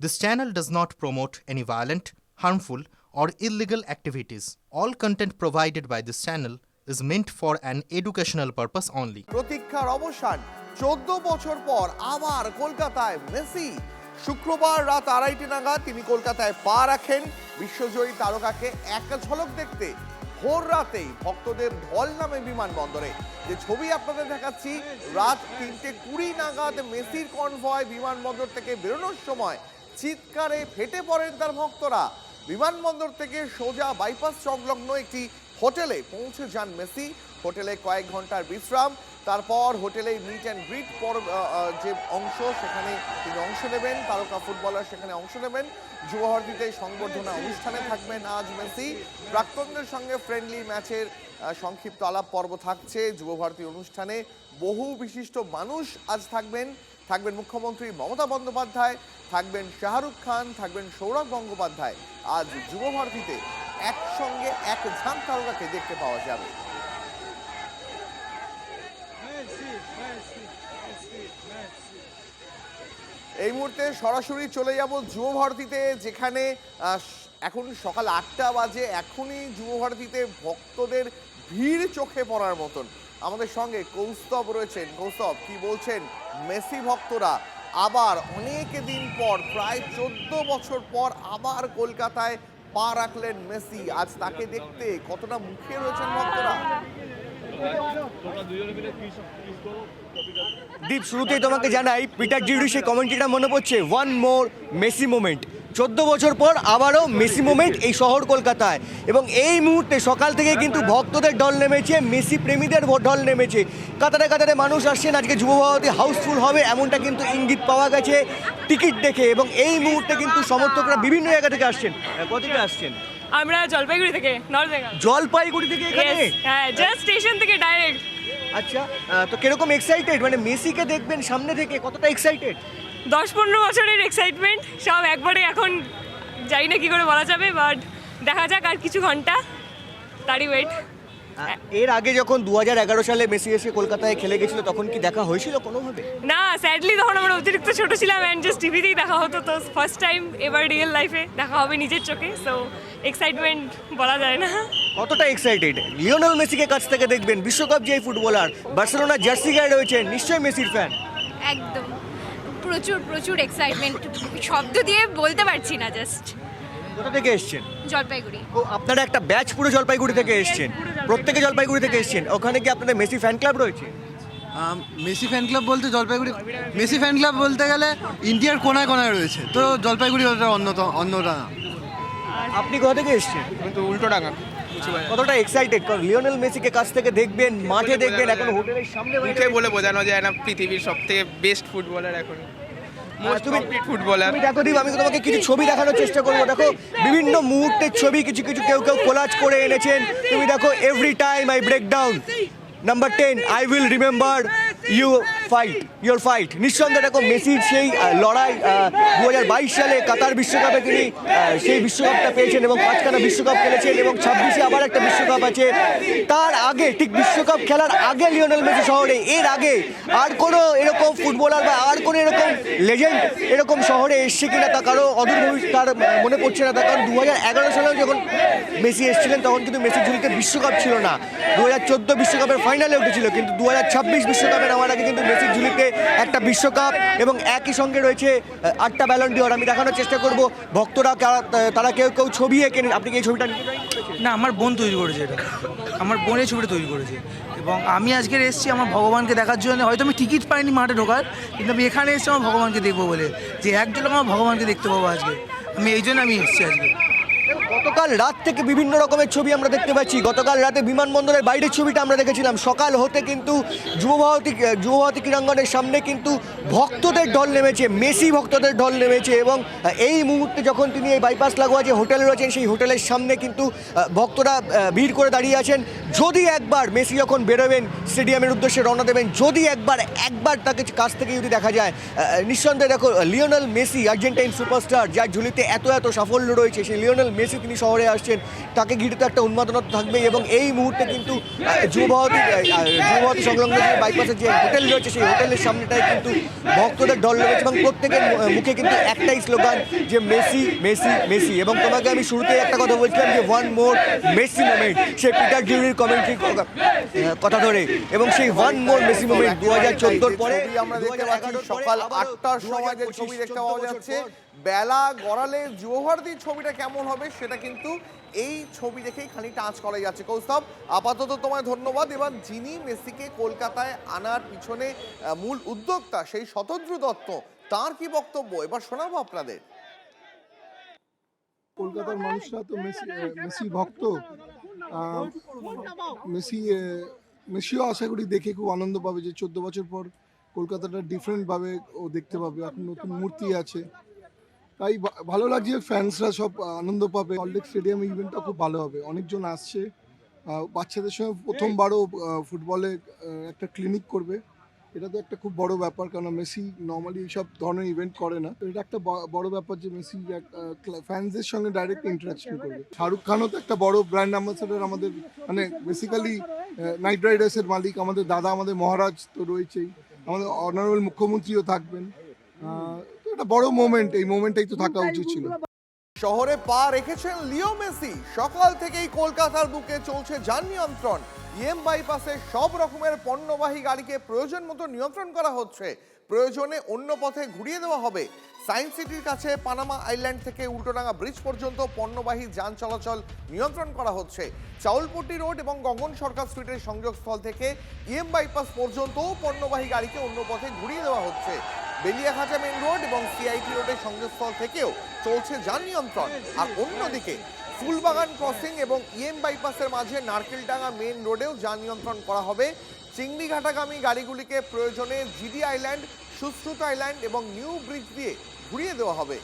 This channel does not promote any violent, harmful, or illegal activities. All content provided by this channel is meant for an educational purpose only. প্রতীক্ষার অবসান 14 বছর পর আবার কলকাতায় Messi. শুক্রবার রাত 2:30 নাগাদ তিনি কলকাতায় পা রাখেন বিশ্বজয়ী তারকাকে এক ঝলক দেখতে। ভোর রাতেই ভক্তদের ঢল নামে বিমানবন্দরে। যে ছবি আপনাদের দেখাচ্ছি, রাত 3:20 নাগাদ মেসির কনভয় বিমানবন্দর থেকে বেরোনোর সময় চিৎকারে ফেটে পড়েন তার ভক্তরা। বিমানবন্দর থেকে সোজা বাইপাস সংলগ্ন একটি হোটেলে পৌঁছে যান মেসি। হোটেলে কয়েক ঘন্টার বিশ্রাম, তারপর হোটেলে মিট অ্যান্ড গ্রিট যে অংশ, সেখানে তিনি অংশ নেবেন। তারকা ফুটবলার সেখানে অংশ নেবেন। যুবভারতীতে সংবর্ধনা অনুষ্ঠানে থাকবেন আজ মেসি। প্রাক্তনদের সঙ্গে ফ্রেন্ডলি ম্যাচের সংক্ষিপ্ত আলাপ পর্ব থাকছে যুবভারতী অনুষ্ঠানে। বহু বিশিষ্ট মানুষ আজ থাকবেন মুখ্যমন্ত্রী মমতা বন্দ্যোপাধ্যায়, থাকবেন শাহরুখ খান, থাকবেন সৌরভ গঙ্গোপাধ্যায়। আজ যুবভারতীতে একসঙ্গে এক ঝাঁক তারকাকে দেখতে পাওয়া যাবে। এই মুহূর্তে সরাসরি চলে যাব যুবভারতীতে, যেখানে এখন সকাল 8টা বাজে। এখনই যুবভারতীতে ভক্তদের ভিড় চোখে পড়ার মতন। আমাদের সঙ্গে কৌস্তব রয়েছেন। কৌস্তব, কি বলছেন মেসি ভক্তরা? আবার অনেক দিন পর, প্রায় 14 বছর পর আবার কলকাতায় পা রাখলেন মেসি। আজ তাকে দেখতে কতটা মুখে রয়েছেন ভক্তরা? দীপ, শুরুতেই তোমাকে জানাই, পিটার জিরুর সেই কমেন্টটা মনে পড়ছে, ওয়ান মোর মেসি মোমেন্ট। 14 বছর পর আবারও মেসি মোমেন্ট এই শহর কলকাতায়। এবং এই মুহূর্তে সকাল থেকে কিন্তু ভক্তদের ঢল নেমেছে, মেসি প্রেমীদের ঢল নেমেছে। কাতারে কাতারে মানুষ আসছেন। আজকে যুবভারতী হাউসফুল হবে এমনটা কিন্তু ইঙ্গিত পাওয়া গেছে টিকিট দেখে। এবং এই মুহূর্তে কিন্তু সমর্থকরা বিভিন্ন জায়গা থেকে আসছেন। কোথা আসছেন? আমরা জলপাইগুড়ি থেকে, নর্থ বেঙ্গল। জলপাইগুড়ি থেকে এখানে? হ্যাঁ, জাস্ট স্টেশন থেকে ডাইরেক্ট। আচ্ছা, তো কিরকম এক্সাইটেড, মানে মেসিকে দেখবেন সামনে থেকে, কতটা এক্সাইটেড? 10-15 বছরের এক্সাইটমেন্ট সব একবারে। এখন জানি না কি করে বলা যাবে, বাট দেখা যাক আর কিছু ঘন্টা, তারই ওয়েট। এর আগে যখন 2011 সালে মেসি এসে কলকাতায় খেলে গেছিল, তখন কি দেখা হয়েছিল কোনোভাবে? না, স্যাডলি তখন আমরা অতিরিক্ত ছোট ছিলাম অ্যান্ড জাস্ট টিভিতেই দেখা হতো। তো ফার্স্ট টাইম এবার রিয়েল লাইফে দেখা হবে নিজের চোখে। সো এক্সাইটমেন্ট বলা যায় না। কতটা এক্সাইটেড? লিওনেল মেসিকে কাছ থেকে দেখবেন, বিশ্বকাপ জয়ী ফুটবলার, বার্সেলোনা জার্সি গায়ে রয়েছেন, নিশ্চয়ই মেসির ফ্যান। একদম, প্রচুর প্রচুর এক্সাইটমেন্ট, শব্দ দিয়ে বলতে পারছি না। জাস্ট। কোথা থেকে এসছেন? জলপাইগুড়ি। ও, আপনারা একটা ব্যাচ পুরো জলপাইগুড়ি থেকে এসছেন? প্রত্যেকে জলপাইগুড়ি থেকে এসছেন। ওখানে কি আপনাদের মেসি ফ্যান ক্লাব রয়েছে? মেসি ফ্যান ক্লাব বলতে জলপাইগুড়ি, মেসি ফ্যান ক্লাব বলতে গেলে ইন্ডিয়ার কোনায় কোনায় রয়েছে, তো জলপাইগুড়ি ওটা অন্যটা না। আপনি কোথা থেকে এসছেন? তো উল্টোডাঙ্গা। কতটা এক্সাইটেড? কারণ লিওনেল মেসিকে কাছ থেকে দেখবেন, মাঠে দেখবেন, এখন হোটেলের সামনে মুখে বলে বোঝানো যায় না, পৃথিবীর সবথেকে বেস্ট ফুটবলার এখন, মোস্ট কমপ্লিট ফুটবলার। তুমি দেখো দীপ, আমি তোমাকে কিছু ছবি দেখানোর চেষ্টা করবো। দেখো, বিভিন্ন মুহূর্তের ছবি কিছু কেউ কোলাজ করে এনেছেন। তুমি দেখো, every time I break down, number 10 I will remember your fight. নিঃসন্দেহে দেখো, মেসির সেই লড়াই 2022 সালে কাতার বিশ্বকাপে তিনি সেই বিশ্বকাপটা পেয়েছেন এবং 5খানা বিশ্বকাপ খেলেছেন এবং 26-এ আবার একটা বিশ্বকাপ আছে। তার আগে, ঠিক বিশ্বকাপ খেলার আগে লিওনেল মেসি শহরে, এর আগে আর কোনো এরকম ফুটবলার বা আর কোনো এরকম লেজেন্ড এরকম শহরে এসছে কিনা তা কারো তার মনে পড়ছে না। তার কারণ 2011 সালেও যখন মেসি এসেছিলেন, তখন কিন্তু মেসির ঝুলিতে বিশ্বকাপ ছিল না। 2014 বিশ্বকাপের ফাইনালে উঠেছিল, কিন্তু 2026 বিশ্বকাপে নামার আগে কিন্তু মেসির ঝুলিতে একটা বিশ্বকাপ এবং একই সঙ্গে রয়েছে 8টা ব্যালন ডিওর। আমি দেখানোর চেষ্টা করব ভক্তরা তারা কেউ ছবি এঁকে। আপনি কি এই ছবিটা নিতে চান? না, আমার বোন তৈরি করেছে এটা, আমার বোন এই ছবিটা তৈরি করেছে। এবং আমি আজকে এসেছি আমার ভগবানকে দেখার জন্য। হয়তো আমি টিকিট পাইনি মাঠে ঢোকার, কিন্তু আমি এখানে এসেছি আমার ভগবানকে দেখবো বলে, যে একজন আমার ভগবানকে দেখতে পাবো আজকে। আমি এই জন্য আমি এসেছি আজকে। গতকাল রাত থেকে বিভিন্ন রকমের ছবি আমরা দেখতে পাচ্ছি। গতকাল রাতে বিমানবন্দরের বাইরের ছবিটা আমরা দেখেছিলাম। সকাল হতে কিন্তু যুবভারতী ক্রীড়াঙ্গনের সামনে কিন্তু ভক্তদের ঢল নেমেছে, মেসি ভক্তদের ঢল নেমেছে। এবং এই মুহূর্তে যখন তিনি এই বাইপাস লাগোয়া যে হোটেলে রয়েছেন, সেই হোটেলের সামনে কিন্তু ভক্তরা ভিড় করে দাঁড়িয়ে আছেন। যদি একবার মেসি যখন বেরোবেন, স্টেডিয়ামের উদ্দেশ্যে রওনা দেবেন, যদি একবার তাকে কাছ থেকে যদি দেখা যায়, নিঃসন্দেহে দেখো, লিওনেল মেসি, আর্জেন্টাইন সুপারস্টার, যার ঝুলিতে এত সাফল্য রয়েছে, সেই লিওনেল মেসি তিনি তিনি শহরে আসছেন, তাকে ঘিরে তো একটা উন্মাদনা তো থাকবেই। এবং এই মুহূর্তে কিন্তু যুবভারতী সংলগ্ন যে বাইপাসের যে হোটেল রয়েছে সেই হোটেলের সামনেটায় কিন্তু ভক্তদের ঢল রয়েছে এবং প্রত্যেকের মুখে কিন্তু একটাই স্লোগান যে মেসি মেসি মেসি। এবং তোমাকে আমি শুরুতেই একটা কথা বলছিলাম যে ওয়ান মোর মেসি মোমেন্ট, সে পিটার ডিউরির কমেন্ট্রি কথা ধরে, এবং সেই ওয়ান মোর মেসি মোমেন্ট 2014 পরে আমরা দেখতে পাচ্ছি সকাল 8টার সময় যে ছবি দেখতে পাওয়া যাচ্ছে, বেলা গড়ালে যুবভারতীর ছবিটা কেমন হবে সেটা কিন্তু এই ছবি দেখেই খানিকটা আঁচ করা যাচ্ছে। কৌস্তব, আপাতত তোমায় ধন্যবাদ। এবার যিনি মেসিকে কলকাতায় আনার পিছনে মূল উদ্যোক্তা সেই শতদ্রু দত্ত, তার কি বক্তব্য এবার শোনাবো আপনাদের। কলকাতার মানুষরা তো মেসি ভক্ত। মেসিও আশা করি দেখে খুব আনন্দ পাবে যে 14 বছর পর কলকাতাটা ডিফারেন্টভাবে ও দেখতে পাবে। এখন নতুন মূর্তি আছে, তাই ভালো লাগছে। ফ্যান্সরা সব আনন্দ পাবে। সল্টলেক স্টেডিয়াম ইভেন্টটা খুব ভালো হবে, অনেকজন আসছে। বাচ্চাদের সঙ্গে প্রথমবারও ফুটবলে একটা ক্লিনিক করবে, এটা তো একটা খুব বড় ব্যাপার, কারণ মেসি নর্মালি এইসব ধরনের ইভেন্ট করে না। তো এটা একটা বড় ব্যাপার যে মেসি ফ্যান্সদের সঙ্গে ডাইরেক্ট ইন্টারাকশন করবে। শাহরুখ খানও তো একটা বড় ব্র্যান্ড অ্যাম্বাসেডর আমাদের, মানে বেসিক্যালি নাইট রাইডার্সের মালিক আমাদের দাদা, আমাদের মহারাজ তো রয়েছেই, আমাদের অনারেবল মুখ্যমন্ত্রীও থাকবেন। তো এটা বড় মোমেন্ট, এই মোমেন্টটাই তো থাকা উচিত ছিল। শহরে পা রেখেছেন লিও মেসি। সকাল থেকেই কলকাতার বুকে চলছে যান নিয়ন্ত্রণ। ইএম বাইপাসে সব রকমের পণ্যবাহী গাড়িকে প্রয়োজন মতো নিয়ন্ত্রণ করা হচ্ছে, প্রয়োজনে অন্য পথে ঘুরিয়ে দেওয়া হবে। সায়েন্স সিটির কাছে পানামা আইল্যান্ড থেকে উল্টোডাঙ্গা ব্রিজ পর্যন্ত পণ্যবাহী যান চলাচল নিয়ন্ত্রণ করা হচ্ছে। চাউলপট্টি রোড এবং গগন সরকার স্ট্রিটের সংযোগস্থল থেকে ইএম বাইপাস পর্যন্ত পণ্যবাহী গাড়িকে অন্য পথে ঘুরিয়ে দেওয়া হচ্ছে। বেলিয়াঘাটা মেন রোড এবং সিআইটি রোডের সংযোগস্থল থেকেও চলছে যান নিয়ন্ত্রণ। আর অন্যদিকে ফুলবাগান ক্রসিং এবং ইএম বাইপাসের মাঝে নারকেলডাঙ্গা মেন রোডেও যান নিয়ন্ত্রণ করা হবে। চিংড়িঘাটাগামী গাড়িগুলিকে প্রয়োজনে জিডি আইল্যান্ড, সুশ্রুত আইল্যান্ড এবং নিউ ব্রিজ দিয়ে ঘুরিয়ে দেওয়া হবে।